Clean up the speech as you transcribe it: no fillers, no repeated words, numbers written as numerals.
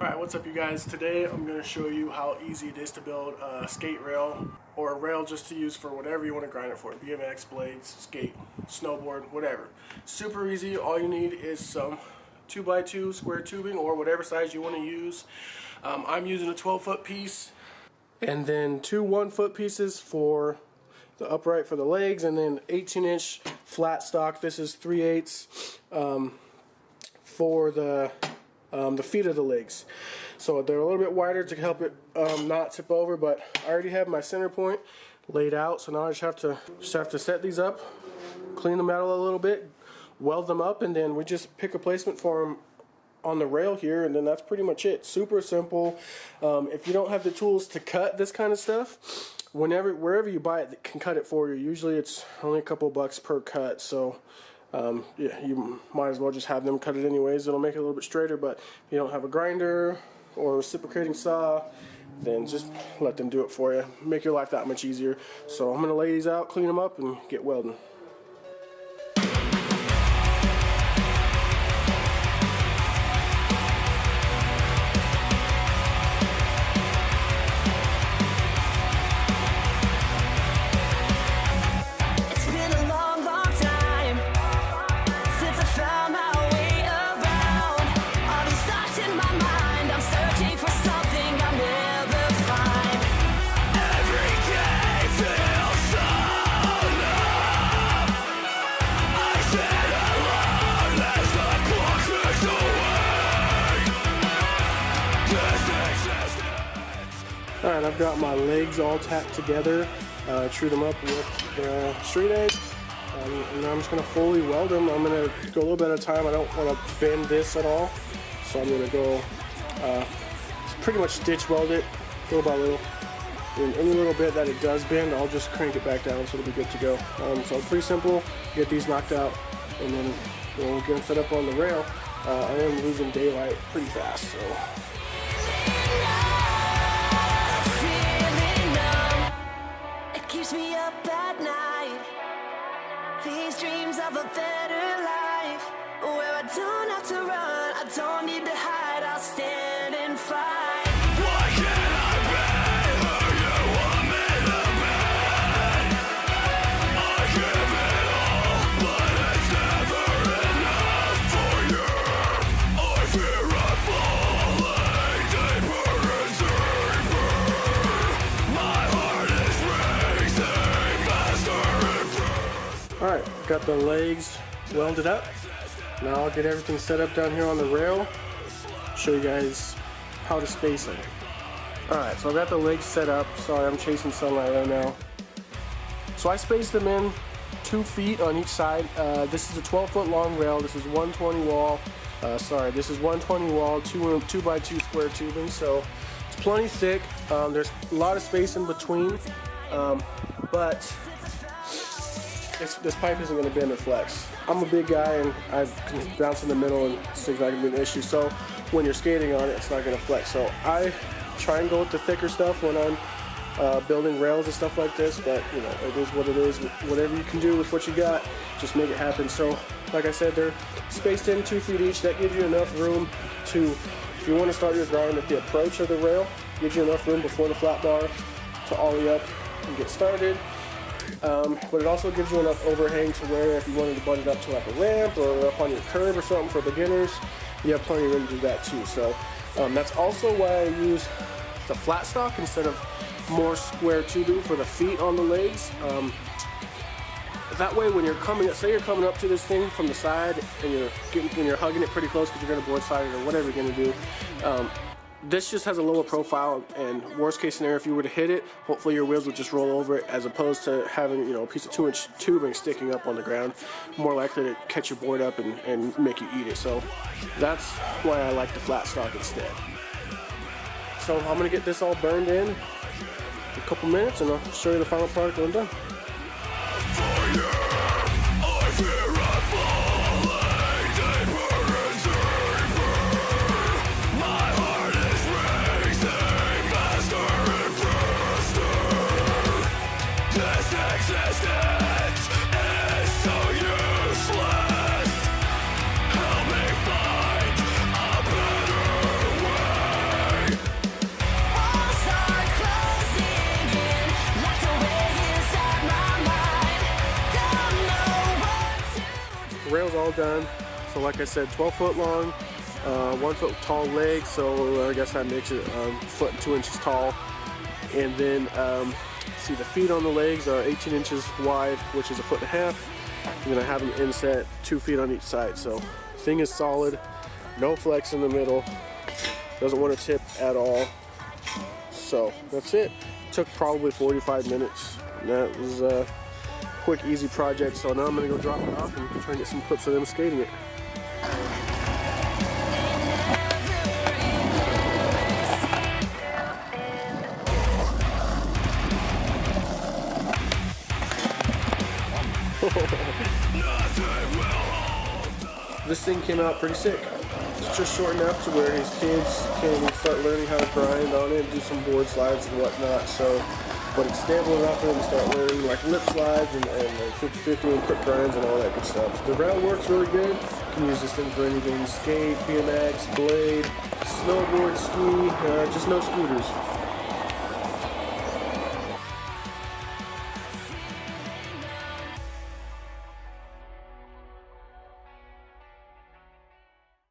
Alright, what's up you guys? Today I'm going to show you how easy it is to build a skate rail or a rail just to use for whatever you want to grind it for. BMX, blades, skate, snowboard, whatever. Super easy. All you need is some 2x2 square tubing or whatever size you want to use. I'm using a 12-foot piece and then two 1-foot pieces for the upright for the legs, and then 18-inch flat stock. This is 3/8 for the feet of the legs. So they're a little bit wider to help it not tip over, but I already have my center point laid out, so now I just have to set these up, clean them out a little bit, weld them up, and then we just pick a placement for them on the rail here, and then that's pretty much it. Super simple. If you don't have the tools to cut this kind of stuff, wherever you buy it, they can cut it for you. Usually it's only a couple bucks per cut, so yeah, you might as well just have them cut it anyways. It'll make it a little bit straighter. But if you don't have a grinder or a reciprocating saw, then just let them do it for you. Make your life that much easier. So I'm going to lay these out, clean them up, and get welding. Alright, I've got my legs all tacked together, true them up with the straight edge, and I'm just going to fully weld them. I'm going to go a little bit at a time. I don't want to bend this at all, so I'm going to go pretty much stitch weld it little by little. And any little bit that it does bend, I'll just crank it back down so it'll be good to go. So pretty simple. Get these knocked out, and then we'll get them set up on the rail. I am losing daylight pretty fast, so. Keeps me up at night. These dreams of a better life, where I don't have to run, I don't need to hide, I'll stand and fight. Why can't I be who you want me to be? I give it all, but it's never enough for you. I fear I'm falling deeper and deeper. My heart is Alright, got the legs welded up. Now I'll get everything set up down here on the rail. Show you guys how to space them. Alright, so I got the legs set up. Sorry, I'm chasing sunlight right now. So I spaced them in 2 feet on each side. This is a 12-foot long rail. This is 120 wall. This is 120 wall, 2x2 square tubing. So it's plenty thick. There's a lot of space in between, but this pipe isn't going to bend or flex. I'm a big guy and I can bounce in the middle and it's not going to be an issue. So when you're skating on it, it's not going to flex. So I try and go with the thicker stuff when I'm building rails and stuff like this. But you know, it is what it is. Whatever you can do with what you got, just make it happen. So like I said, they're spaced in 2 feet each. That gives you enough room to, if you want to start your grind at the approach of the rail, gives you enough room before the flat bar to ollie up and get started. But it also gives you enough overhang to where if you wanted to butt it up to like a ramp or up on your curb or something for beginners, you have plenty of room to do that too. So that's also why I use the flat stock instead of more square tubing for the feet on the legs. That way when you're coming, say you're coming up to this thing from the side and you're hugging it pretty close because you're going to broadside it or whatever you're going to do, this just has a lower profile, and worst case scenario, if you were to hit it, hopefully your wheels would just roll over it, as opposed to having, you know, a piece of 2-inch tubing sticking up on the ground. More likely to catch your board up and make you eat it. So that's why I like the flat stock instead. So I'm gonna get this all burned in a couple minutes, and I'll show you the final product when I'm done. Existence is so useless. Help me find a better way. done. So like I said, 12 foot long, 1 foot tall leg, so I guess that makes it foot and 2 inches tall. And then see, the feet on the legs are 18 inches wide, which is 1.5 feet. I'm gonna have them inset 2 feet on each side. So thing is solid, no flex in the middle, doesn't want to tip at all. So that's it. Took probably 45 minutes. And that was a quick, easy project. So now I'm gonna go drop it off and try and get some clips of them skating it. This thing came out pretty sick. It's just short enough to where his kids can start learning how to grind on it and do some board slides and whatnot. So, but it's stable enough for them to start learning like lip slides and like 50-50 and quick grinds and all that good stuff. The rail works really good. You can use this thing for anything: skate, BMX, blade, snowboard, ski, just no scooters.